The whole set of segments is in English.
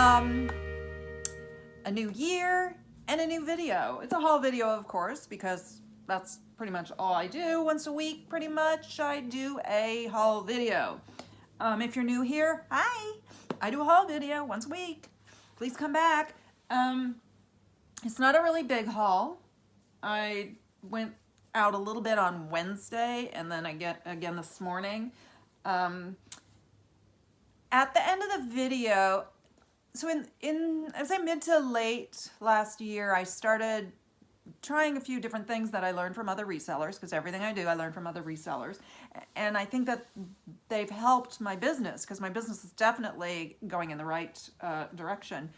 A new year and a new video. It's a haul video, of course, because that's pretty much all I do. Once a week, pretty much, I do a haul video. If you're new here, hi! I do a haul video once a week. Please come back. It's not a really big haul. I went out a little bit on Wednesday and then again this morning. At the end of the video, so in I'd say mid to late last year, I started trying a few different things that I learned from other resellers, because everything I do I learn from other resellers, and I think that they've helped my business, because my business is definitely going in the right direction.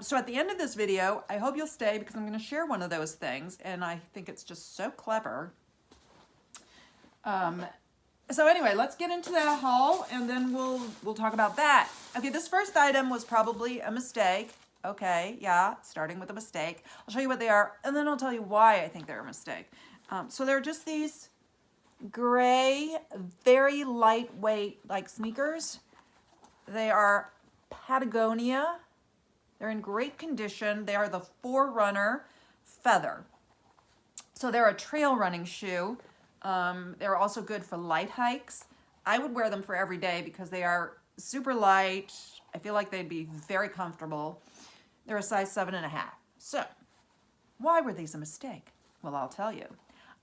So at the end of this video, I hope you'll stay, because I'm going to share one of those things, and I think it's just so clever. So anyway, let's get into that haul, and then we'll talk about that. Okay, this first item was probably a mistake. Okay, yeah, starting with a mistake. I'll show you what they are, and then I'll tell you why I think they're a mistake. So they're just these gray, very lightweight, like sneakers. They are Patagonia. They're in great condition. They are the Forerunner Feather. So they're a trail running shoe. They're also good for light hikes. I would wear them for every day because they are super light. I feel like they'd be very comfortable. They're a size 7.5. So why were these a mistake? Well, I'll tell you.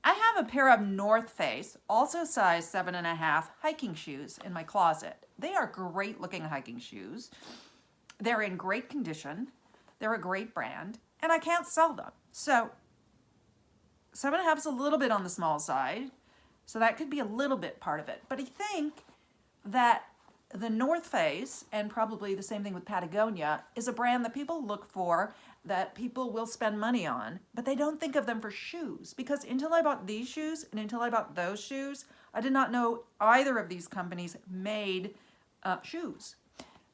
I have a pair of North Face, also size 7.5 hiking shoes in my closet. They are great looking hiking shoes. They're in great condition. They're a great brand, and I can't sell them. So 7.5 is a little bit on the small side, so that could be a little bit part of it. But I think that the North Face, and probably the same thing with Patagonia, is a brand that people look for, that people will spend money on, but they don't think of them for shoes. Because until I bought these shoes and until I bought those shoes, I did not know either of these companies made shoes.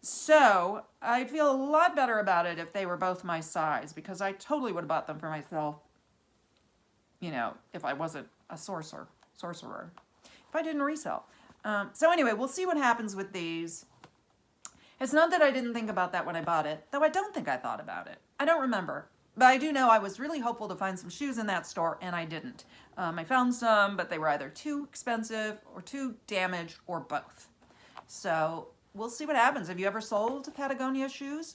So I'd feel a lot better about it if they were both my size, because I totally would have bought them for myself, you know, if I wasn't a sorcerer, if I didn't resell. So anyway, we'll see what happens with these. It's not that I didn't think about that when I bought it, though I don't think I thought about it. I don't remember, but I do know I was really hopeful to find some shoes in that store, and I didn't. I found some, but they were either too expensive or too damaged or both. So we'll see what happens. Have you ever sold Patagonia shoes?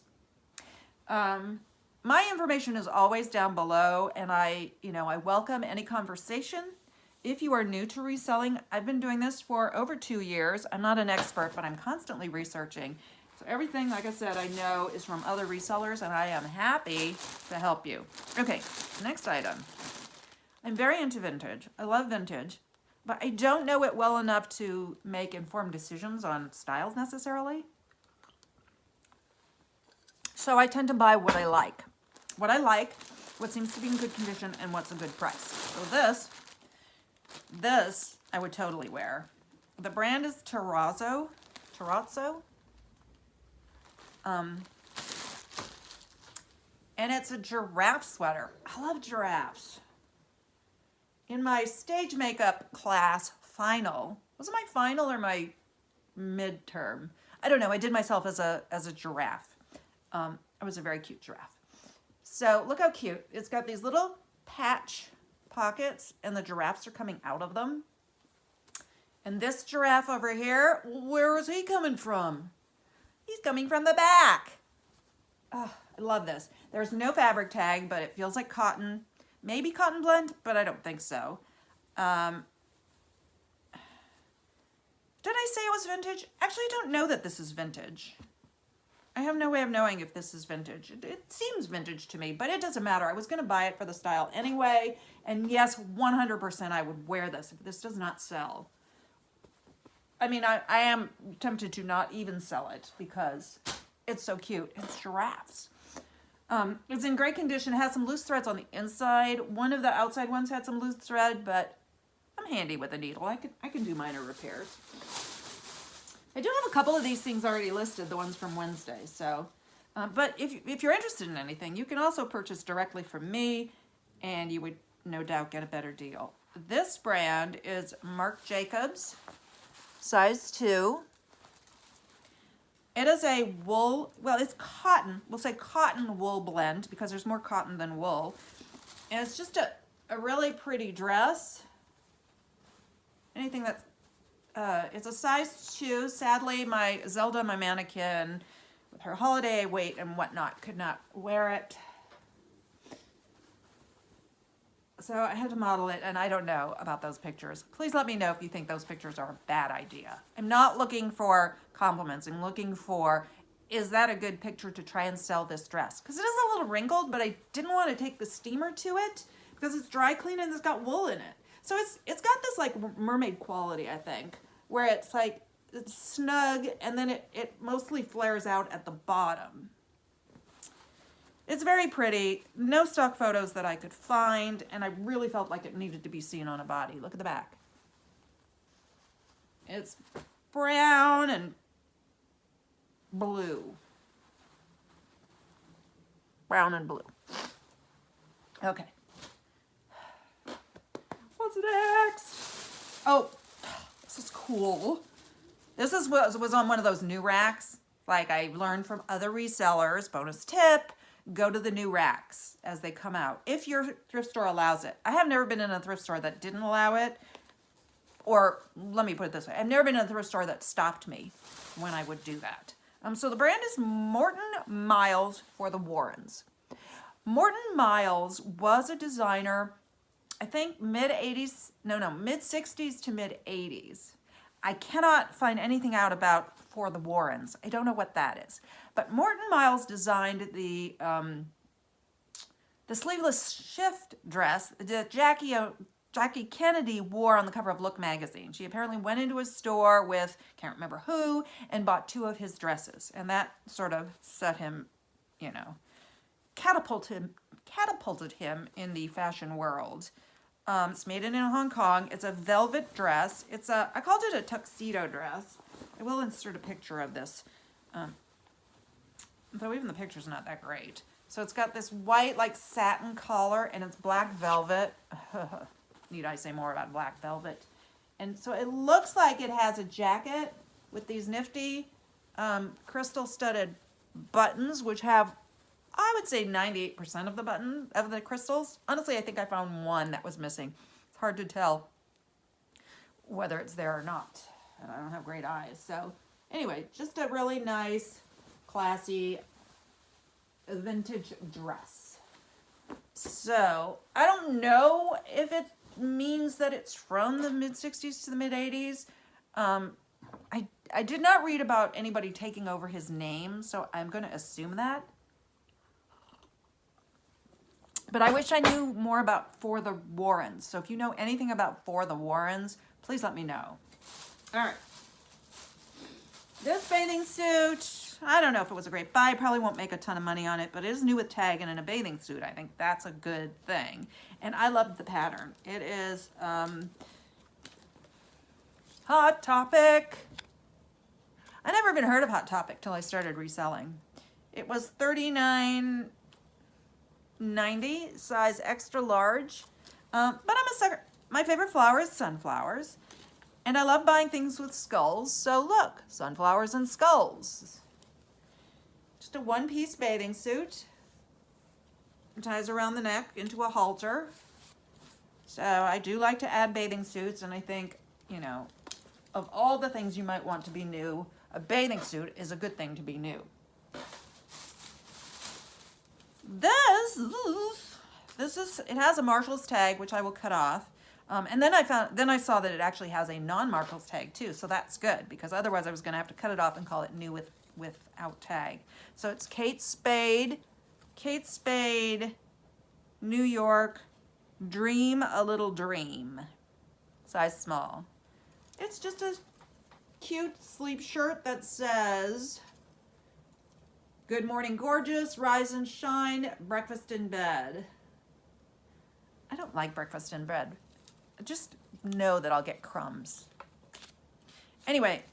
My information is always down below, and I welcome any conversation. If you are new to reselling, I've been doing this for over 2 years. I'm not an expert, but I'm constantly researching. So everything, like I said, I know is from other resellers, and I am happy to help you. Okay, next item. I'm very into vintage. I love vintage, but I don't know it well enough to make informed decisions on styles necessarily. So I tend to buy what I like. What seems to be in good condition, and what's a good price. So this I would totally wear. The brand is Terrazzo. And it's a giraffe sweater. I love giraffes. In my stage makeup class final, was it my final or my midterm? I don't know. I did myself as a giraffe. I was a very cute giraffe. So look how cute. It's got these little patch pockets, and the giraffes are coming out of them. And this giraffe over here, where is he coming from? He's coming from the back. Oh, I love this. There's no fabric tag, but it feels like cotton. Maybe cotton blend, but I don't think so. Did I say it was vintage? Actually, I don't know that this is vintage. I have no way of knowing if this is vintage. It seems vintage to me, but it doesn't matter. I was going to buy it for the style anyway. And yes, 100% I would wear this if this does not sell. I mean, I am tempted to not even sell it because it's so cute. It's giraffes. It's in great condition. It has some loose threads on the inside. One of the outside ones had some loose thread, but I'm handy with a needle. I can do minor repairs. I do have a couple of these things already listed, the ones from Wednesday. So, but if you're interested in anything, you can also purchase directly from me, and you would no doubt get a better deal. This brand is Marc Jacobs, size 2. It is a wool, well, it's cotton. We'll say cotton wool blend because there's more cotton than wool. And it's just a really pretty dress. Anything that's, it's a size 2. Sadly, my Zelda, my mannequin, with her holiday weight and whatnot, could not wear it. So I had to model it, and I don't know about those pictures. Please let me know if you think those pictures are a bad idea. I'm not looking for compliments. I'm looking for, is that a good picture to try and sell this dress? Because it is a little wrinkled, but I didn't want to take the steamer to it because it's dry clean and it's got wool in it. So it's got this like mermaid quality, I think, where it's like it's snug and then it mostly flares out at the bottom. It's very pretty. No stock photos that I could find, and I really felt like it needed to be seen on a body. Look at the back. It's brown and blue. Brown and blue. Okay. What's next? Oh, this is cool. This was on one of those new racks. Like I learned from other resellers. Bonus tip. Go to the new racks as they come out, if your thrift store allows it. I have never been in a thrift store that didn't allow it, or let me put it this way, I've never been in a thrift store that stopped me when I would do that. So the brand is Morton Miles for the Warrens. Morton Miles was a designer, I think mid-60s to mid-80s. I cannot find anything out about for the Warrens. I don't know what that is. But Morton Miles designed the sleeveless shift dress that Jackie Kennedy wore on the cover of Look magazine. She apparently went into a store with, can't remember who, and bought 2 of his dresses. And that sort of set him, you know, catapulted him in the fashion world. It's made in Hong Kong. It's a velvet dress. I called it a tuxedo dress. I will insert a picture of this. Though even the picture's not that great. So it's got this white like satin collar and it's black velvet. Need I say more about black velvet? And so it looks like it has a jacket with these nifty crystal studded buttons, which have, I would say 98% of the crystals. Honestly, I think I found one that was missing. It's hard to tell whether it's there or not. And I don't have great eyes. So anyway, just a really nice, classy, vintage dress. So I don't know if it means that it's from the mid-60s to the mid-80s. I did not read about anybody taking over his name, so I'm going to assume that. But I wish I knew more about For the Warrens. So if you know anything about For the Warrens, please let me know. All right. This bathing suit, I don't know if it was a great buy. I probably won't make a ton of money on it, but it is new with tag and in a bathing suit. I think that's a good thing. And I love the pattern. It is Hot Topic. I never even heard of Hot Topic till I started reselling. It was $39.90, size extra large. But I'm a sucker. My favorite flower is sunflowers. And I love buying things with skulls. So look, sunflowers and skulls. Just a one-piece bathing suit. It ties around the neck into a halter. So I do like to add bathing suits. And I think, you know, of all the things you might want to be new, a bathing suit is a good thing to be new. It has a Marshall's tag, which I will cut off. And then I saw that it actually has a non-Marshall's tag too, so that's good because otherwise I was going to have to cut it off and call it new without tag. So it's Kate Spade, New York, Dream a Little Dream, size small. It's just a cute sleep shirt that says, "Good morning, gorgeous, rise and shine, breakfast in bed." I don't like breakfast in bed. Just know that I'll get crumbs. Anyway,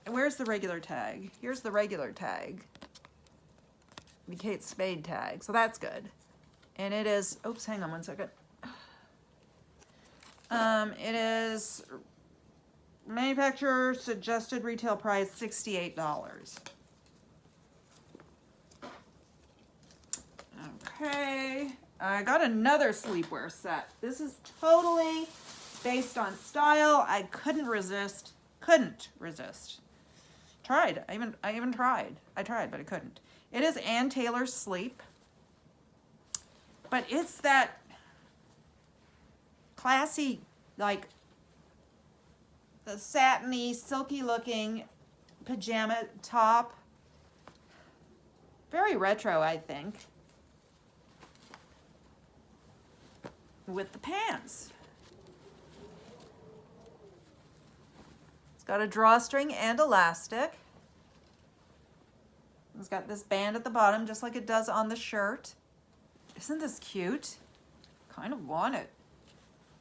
where's the regular tag? Here's the regular tag. The Kate Spade tag. So that's good. And it is, oops, hang on one second. It is manufacturer suggested retail price $68. I got another sleepwear set. This is totally based on style. I couldn't resist. Tried. I even tried. I tried, but I couldn't. It is Ann Taylor's Sleep. But it's that classy, like the satiny, silky looking pajama top. Very retro, I think. With the pants. It's got a drawstring and elastic. It's got this band at the bottom, just like it does on the shirt. Isn't this cute? Kind of want it.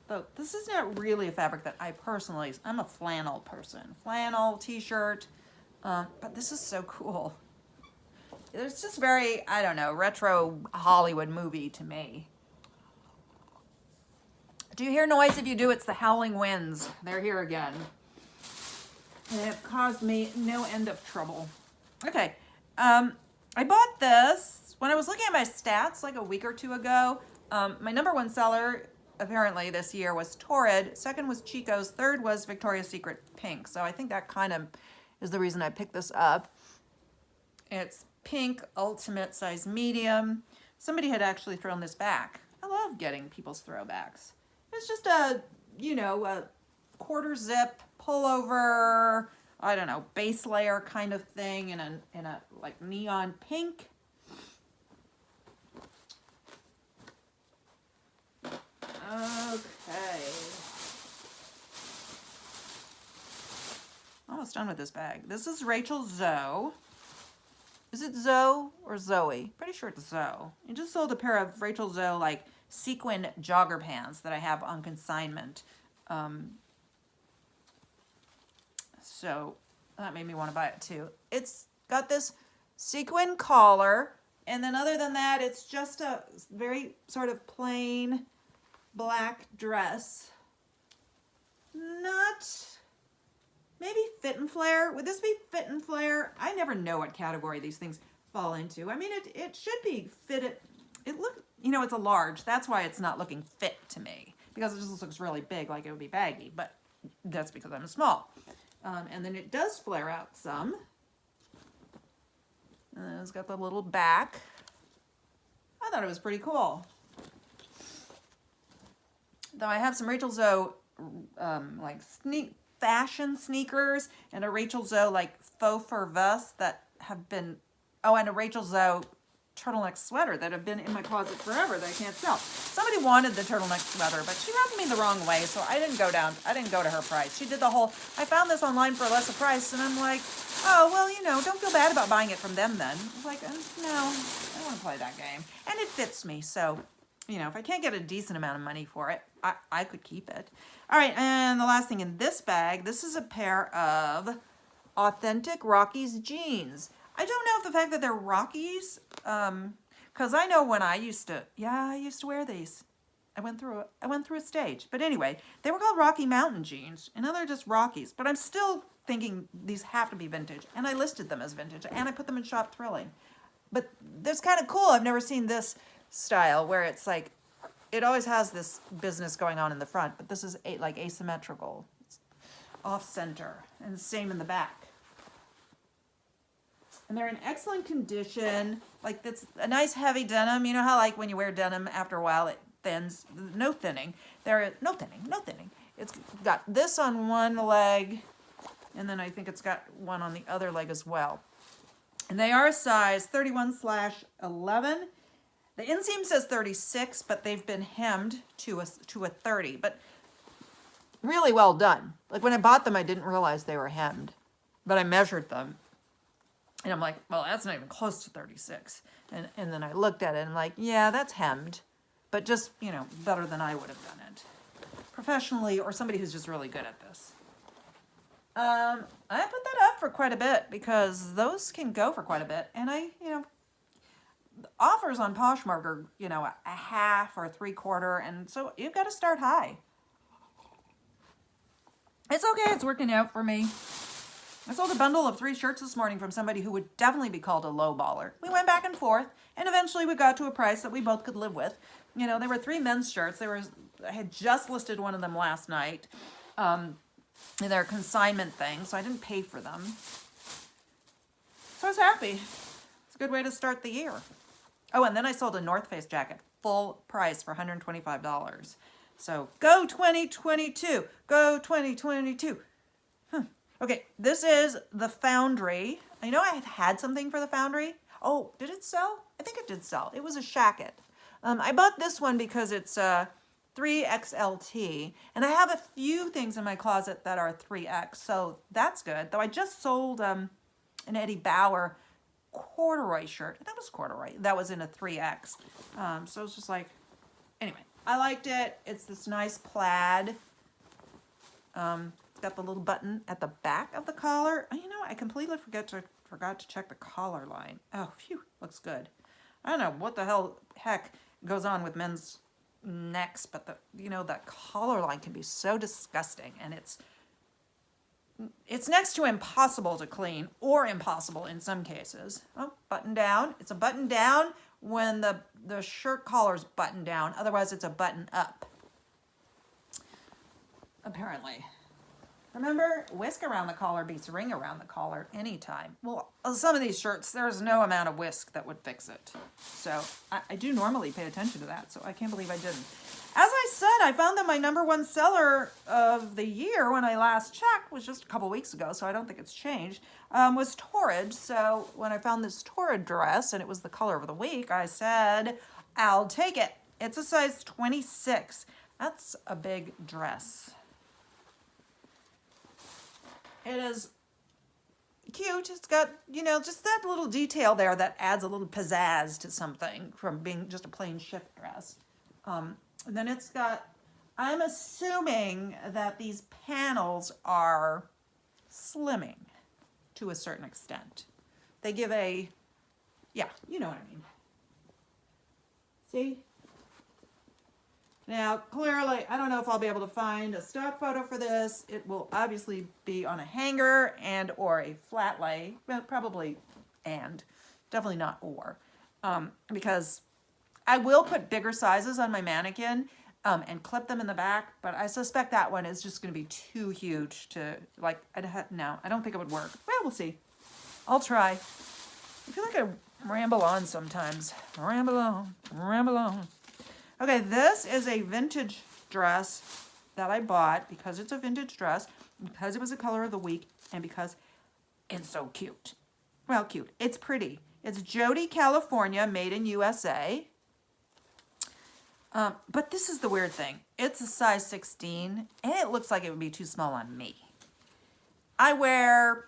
Though this is not really a fabric that I personally, I'm a flannel person. Flannel, t-shirt, but this is so cool. It's just very, I don't know, retro Hollywood movie to me. Do you hear noise? If you do, it's the howling winds. They're here again. And they have caused me no end of trouble. Okay, I bought this when I was looking at my stats like a week or two ago. My number one seller apparently this year was Torrid. Second was Chico's. Third was Victoria's Secret Pink. So I think that kind of is the reason I picked this up. It's pink, ultimate size medium. Somebody had actually thrown this back. I love getting people's throwbacks. It's just a, you know, a quarter zip pullover, I don't know, base layer kind of thing in a like neon pink. Okay. Almost done with this bag. This is Rachel Zoe. Is it Zoe or Zoe? Pretty sure it's Zoe. You just sold a pair of Rachel Zoe like sequin jogger pants that I have on consignment. So that made me want to buy it too. It's got this sequin collar, and then other than that, it's just a very sort of plain black dress. Not, maybe fit and flare. Would this be fit and flare? I never know what category these things fall into. I mean, it should be fitted. It look, you know, it's a large. That's why it's not looking fit to me, because it just looks really big, like it would be baggy, but that's because I'm small. And then it does flare out some. And then it's got the little back. I thought it was pretty cool. Though I have some Rachel Zoe like fashion sneakers and a Rachel Zoe like faux fur vest that have been, oh, and a Rachel Zoe turtleneck sweater that have been in my closet forever that I can't sell. Somebody wanted the turtleneck sweater, but she rubbed me the wrong way, so I didn't go to her price. She did the whole, I found this online for a lesser price, and I'm like, oh, well, you know, don't feel bad about buying it from them then. I was like, no, I don't want to play that game. And it fits me, so, you know, if I can't get a decent amount of money for it, I could keep it. All right, and the last thing in this bag, this is a pair of authentic Rockies jeans. I don't know if the fact that they're Rockies, because I know when I used to wear these. I went through a stage. But anyway, they were called Rocky Mountain jeans, and now they're just Rockies. But I'm still thinking these have to be vintage, and I listed them as vintage, and I put them in Shop Thrilling. But that's kind of cool. I've never seen this style where it's like, it always has this business going on in the front, but this is like asymmetrical. It's off center, and same in the back. And they're in excellent condition. Like, it's a nice heavy denim. You know how like when you wear denim after a while it thins? No thinning. No thinning. It's got this on one leg, and then I think it's got one on the other leg as well. And they are a size 31/11. The inseam says 36, but they've been hemmed to a 30. But really well done. Like when I bought them, I didn't realize they were hemmed, but I measured them. And I'm like, well, that's not even close to 36. And then I looked at it and I'm like, yeah, that's hemmed. But just, you know, better than I would have done it. Professionally, or somebody who's just really good at this. I put that up for quite a bit because those can go for quite a bit. And offers on Poshmark are, you know, a half or 3/4. And so you've got to start high. It's okay. It's working out for me. I sold a bundle of 3 shirts this morning from somebody who would definitely be called a low baller. We went back and forth, and eventually we got to a price that we both could live with. You know, there were 3 men's shirts. I had just listed one of them last night. In their consignment thing, so I didn't pay for them. So I was happy. It's a good way to start the year. Oh, and then I sold a North Face jacket, full price for $125. So go 2022, go 2022. Okay, this is the Foundry. I know I had something for the Foundry. Oh, did it sell? I think it did sell. It was a shacket. I bought this one because it's 3XLT, and I have a few things in my closet that are 3X, so that's good. Though I just sold an Eddie Bauer corduroy shirt. That was corduroy. That was in a 3X. So it's just like, anyway, I liked it. It's this nice plaid. It's got the little button at the back of the collar. You know, I completely forgot to check the collar line. Oh, phew, looks good. I don't know what the heck goes on with men's necks, but that collar line can be so disgusting, and it's next to impossible to clean, or impossible in some cases. Oh, button down. It's a button down when the shirt collar's buttoned down. Otherwise, it's a button up. Apparently. Remember, whisk around the collar beats ring around the collar anytime. Well, some of these shirts, there's no amount of whisk that would fix it. So I do normally pay attention to that, so I can't believe I didn't. As I said, I found that my #1 seller of the year when I last checked was just a couple weeks ago, so I don't think it's changed, was Torrid. So when I found this Torrid dress and it was the color of the week, I said, I'll take it. It's a size 26. That's a big dress. It is cute. It's got, just that little detail there that adds a little pizzazz to something from being just a plain shift dress. And then it's got, I'm assuming that these panels are slimming to a certain extent. They give yeah, you know what I mean. See? Now, clearly, I don't know if I'll be able to find a stock photo for this. It will obviously be on a hanger and or a flat lay. Well, probably and. Definitely not or. Because I will put bigger sizes on my mannequin and clip them in the back, but I suspect that one is just going to be too huge to, no, I don't think it would work. Well, we'll see. I'll try. I feel like I ramble on sometimes. Ramble on, ramble on. Okay, this is a vintage dress that I bought because it's a vintage dress, because it was the color of the week, and because it's so cute. Well, cute. It's pretty. It's Jody, California, made in USA. But this is the weird thing. It's a size 16, and it looks like it would be too small on me. I wear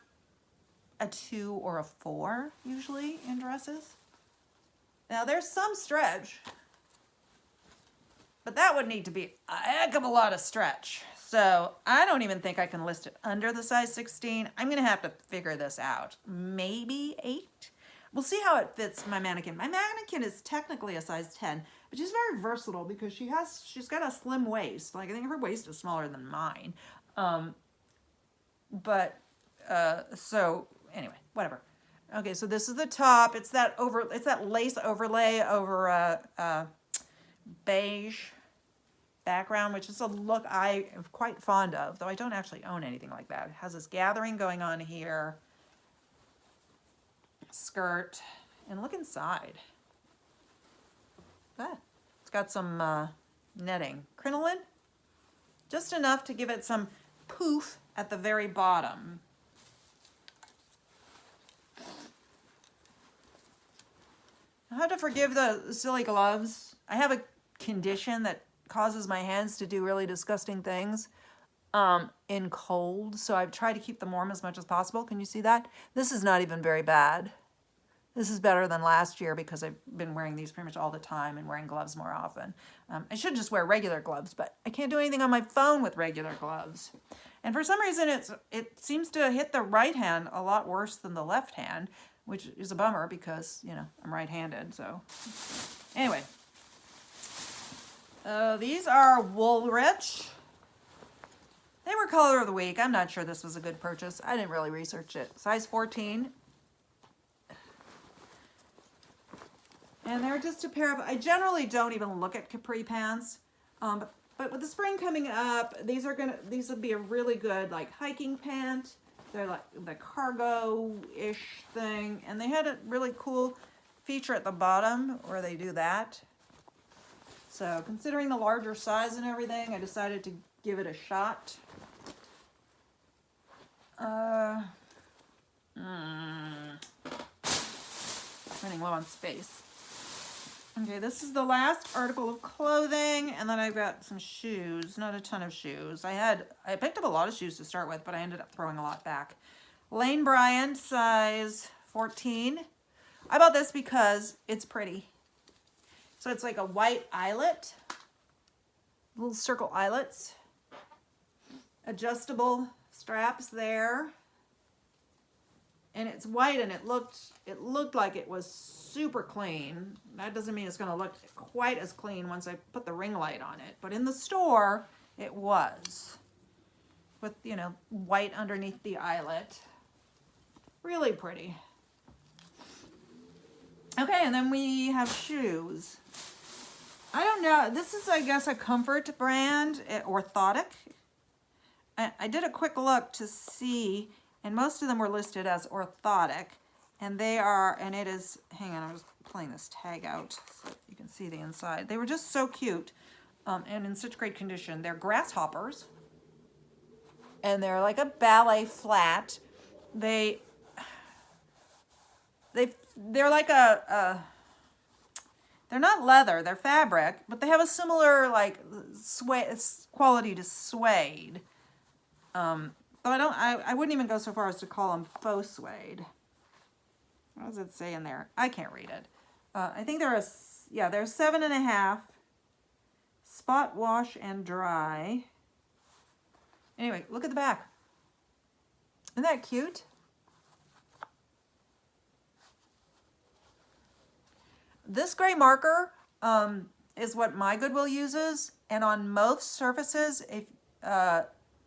a 2 or a 4 usually in dresses. Now, there's some stretch, but that would need to be a heck of a lot of stretch. So I don't even think I can list it under the size 16. I'm going to have to figure this out. Maybe 8. We'll see how it fits my mannequin. My mannequin is technically a size 10, but she's very versatile because she's got a slim waist. Like, I think her waist is smaller than mine. So anyway, whatever. Okay, so this is the top. It's that lace overlay over a beige background, which is a look I am quite fond of, though I don't actually own anything like that. It has this gathering going on here. Skirt, and look inside. It's got some netting, crinoline, just enough to give it some poof at the very bottom. I have to forgive the silly gloves. I have a condition that causes my hands to do really disgusting things in cold, so I've tried to keep them warm as much as possible. Can you see that? This is not even very bad. This is better than last year because I've been wearing these pretty much all the time and wearing gloves more often. I should just wear regular gloves, but I can't do anything on my phone with regular gloves. And for some reason, it seems to hit the right hand a lot worse than the left hand, which is a bummer because, I'm right-handed. So anyway, these are Woolrich. They were color of the week. I'm not sure this was a good purchase. I didn't really research it. Size 14. And they're just a pair of, I generally don't even look at capri pants. But with the spring coming up, these will be a really good like hiking pant. They're like the cargo-ish thing. And they had a really cool feature at the bottom where they do that. So considering the larger size and everything, I decided to give it a shot. Running low on space. Okay, this is the last article of clothing, and then I've got some shoes. Not a ton of shoes. I picked up a lot of shoes to start with, but I ended up throwing a lot back. Lane Bryant, size 14. I bought this because it's pretty. So it's like a white eyelet, little circle eyelets, adjustable straps there. And it's white, and it looked like it was super clean. That doesn't mean it's going to look quite as clean once I put the ring light on it. But in the store, it was. With, you know, white underneath the eyelet. Really pretty. Okay, and then we have shoes. I don't know. This is, I guess, a comfort brand, orthotic. I did a quick look to see, and most of them were listed as orthotic. And they are, and it is, hang on, I was pulling this tag out so you can see the inside. They were just so cute and in such great condition. They're grasshoppers. And they're like a ballet flat. They're like they're not leather, they're fabric, but they have a similar like quality to suede. But I wouldn't even go so far as to call them faux suede. What does it say in there? I can't read it. I think they're they're 7.5, spot wash and dry. Anyway, look at the back. Isn't that cute? This gray marker is what my Goodwill uses, and on most surfaces, if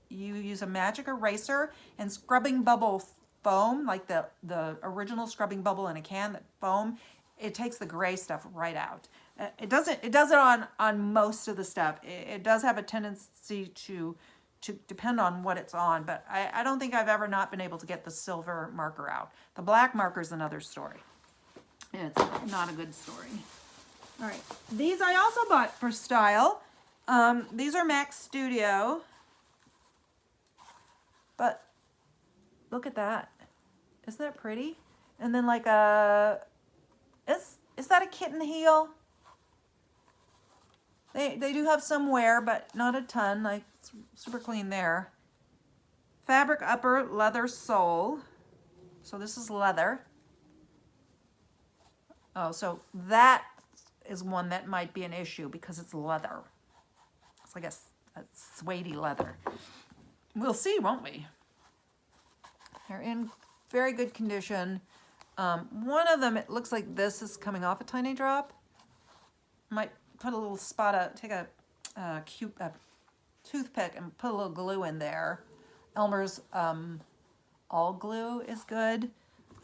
you use a magic eraser and scrubbing bubble foam, like the original scrubbing bubble in a can, that foam, it takes the gray stuff right out. It does it on most of the stuff. It does have a tendency to depend on what it's on, but I don't think I've ever not been able to get the silver marker out. The black marker is another story. It's not a good story. All right, these I also bought for style. These are Max Studio, but look at that. Isn't that pretty? And then like is that a kitten heel? They do have some wear, but not a ton. Like super clean there. Fabric upper, leather sole. So this is leather. Oh, so that is one that might be an issue because it's leather. It's like a suede leather. We'll see, won't we? They're in very good condition. One of them, it looks like this is coming off a tiny drop. Might put a little spot, take a toothpick and put a little glue in there. Elmer's all glue is good.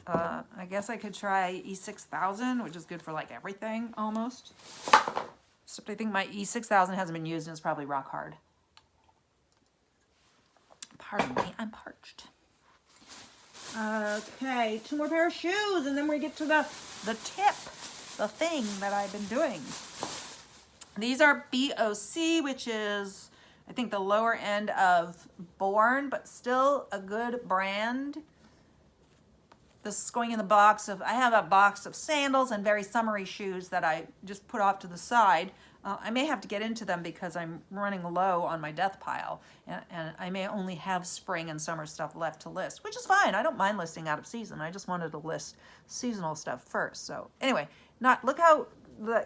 I guess I could try E6000, which is good for like everything almost. Except I think my E6000 hasn't been used and it's probably rock hard. Pardon me, I'm parched. Okay, 2 more pair of shoes, and then we get to the tip, the thing that I've been doing. These are BOC, which is, I think, the lower end of Born, but still a good brand. This is going in the box of, I have a box of sandals and very summery shoes that I just put off to the side. I may have to get into them because I'm running low on my death pile, and I may only have spring and summer stuff left to list, which is fine. I don't mind listing out of season. I just wanted to list seasonal stuff first. So anyway, look how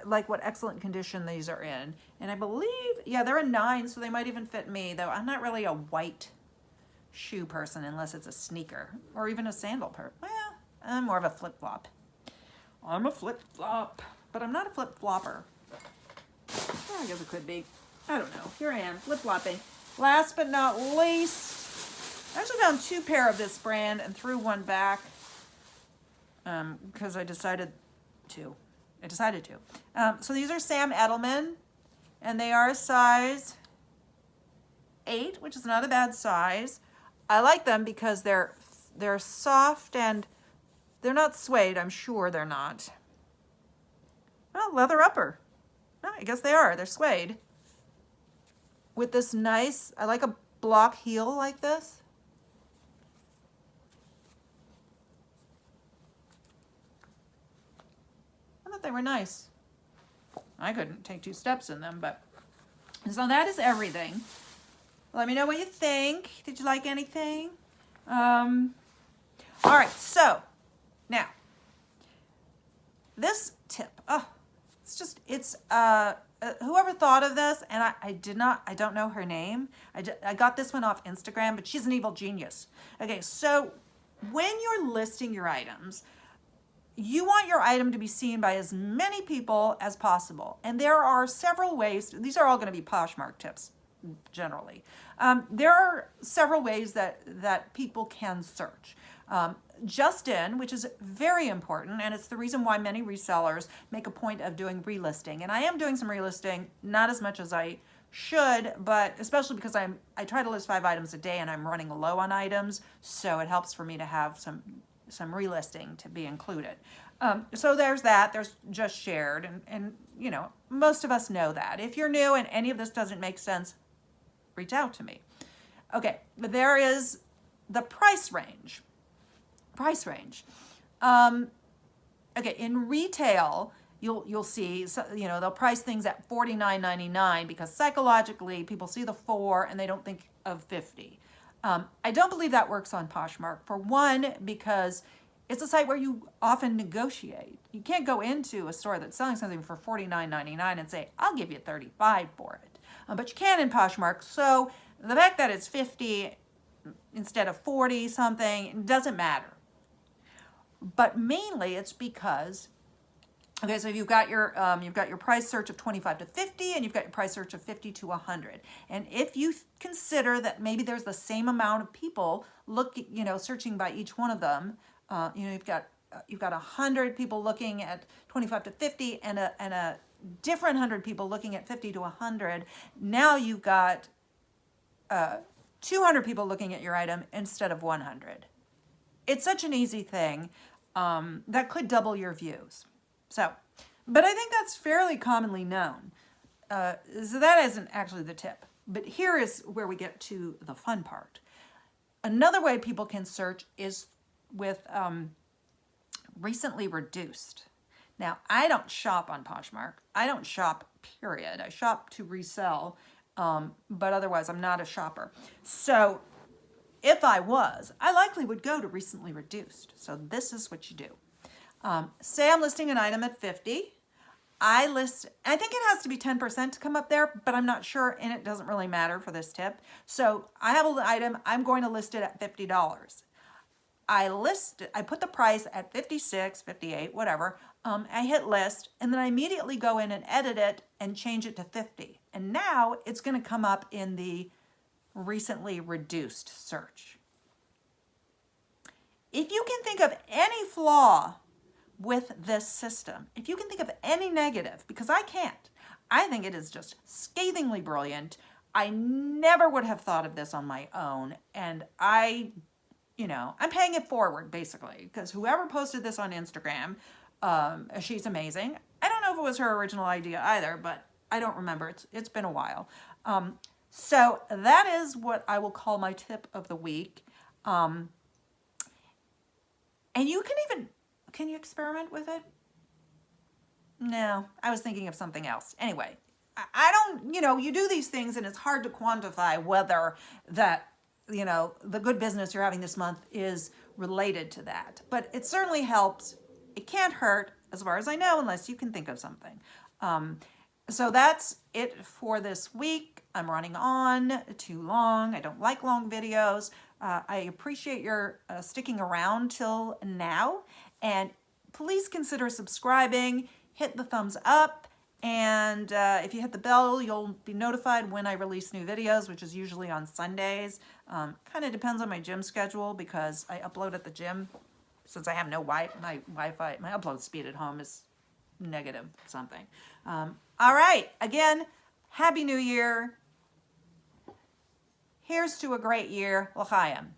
like what excellent condition these are in. And I believe, yeah, they're a 9, so they might even fit me, though I'm not really a white shoe person unless it's a sneaker or even a sandal person. Well, I'm more of a flip-flop. I'm a flip-flop, but I'm not a flip-flopper. I guess it could be. I don't know. Here I am, flip-flopping. Last but not least, I actually found 2 pair of this brand and threw one back because I decided to. So these are Sam Edelman, and they are a size 8, which is not a bad size. I like them because they're soft and they're not suede. I'm sure they're not. Oh, leather upper. Oh, I guess they are. They're suede. With this nice, I like a block heel like this. I thought they were nice. I couldn't take 2 steps in them, but so that is everything. Let me know what you think. Did you like anything? All right, so now this tip. Oh, it's whoever thought of this, and I don't know her name. I got this one off Instagram, but she's an evil genius. Okay, so when you're listing your items, you want your item to be seen by as many people as possible. And there are several ways. These are all going to be Poshmark tips, generally. There are several ways that people can search. Just in, which is very important, and it's the reason why many resellers make a point of doing relisting. And I am doing some relisting, not as much as I should, but especially because I try to list 5 items a day and I'm running low on items, so it helps for me to have some relisting to be included. So there's that. There's just shared, and you know, most of us know that. If you're new and any of this doesn't make sense, reach out to me. Okay, but there is the price range. Okay, in retail, you'll see, you know, they'll price things at $49.99 because psychologically people see the 4 and they don't think of 50. I don't believe that works on Poshmark. For one, because it's a site where you often negotiate. You can't go into a store that's selling something for $49.99 and say, I'll give you $35 for it. But you can in Poshmark. So the fact that it's 50 instead of 40 something doesn't matter. But mainly it's because, okay, so you've got your price search of 25 to 50, and you've got your price search of 50 to 100. And if you consider that maybe there's the same amount of people searching by each one of them, you've got 100 people looking at 25 to 50, and a different 100 people looking at 50 to 100. Now you've got 200 people looking at your item instead of 100. It's such an easy thing that could double your views. So, but I think that's fairly commonly known. So that isn't actually the tip. But here is where we get to the fun part. Another way people can search is with recently reduced. Now, I don't shop on Poshmark. I don't shop, period. I shop to resell, but otherwise I'm not a shopper. So if I was, I likely would go to recently reduced. So this is what you do. Say I'm listing an item at 50. I think it has to be 10% to come up there, but I'm not sure, and it doesn't really matter for this tip. So I have an item, I'm going to list it at $50. I put the price at 56, 58, whatever. I hit list, and then I immediately go in and edit it and change it to 50. And now it's going to come up in the recently reduced search. If you can think of any flaw with this system, if you can think of any negative, because I can't, I think it is just scathingly brilliant. I never would have thought of this on my own, and I'm paying it forward basically, because whoever posted this on Instagram, she's amazing. I don't know if it was her original idea either, but I don't remember. It's been a while. So that is what I will call my tip of the week. And you can you experiment with it? No, I was thinking of something else. Anyway, I don't, you do these things and it's hard to quantify whether that, the good business you're having this month is related to that. But it certainly helps. It can't hurt, as far as I know, unless you can think of something. So that's it for this week. I'm running on too long. I don't like long videos. I appreciate your sticking around till now. And please consider subscribing, hit the thumbs up, And if you hit the bell, you'll be notified when I release new videos, which is usually on Sundays. Kind of depends on my gym schedule because I upload at the gym. Since I have no my Wi-Fi, my upload speed at home is negative something. All right, again, Happy New Year. Here's to a great year. L'chaim.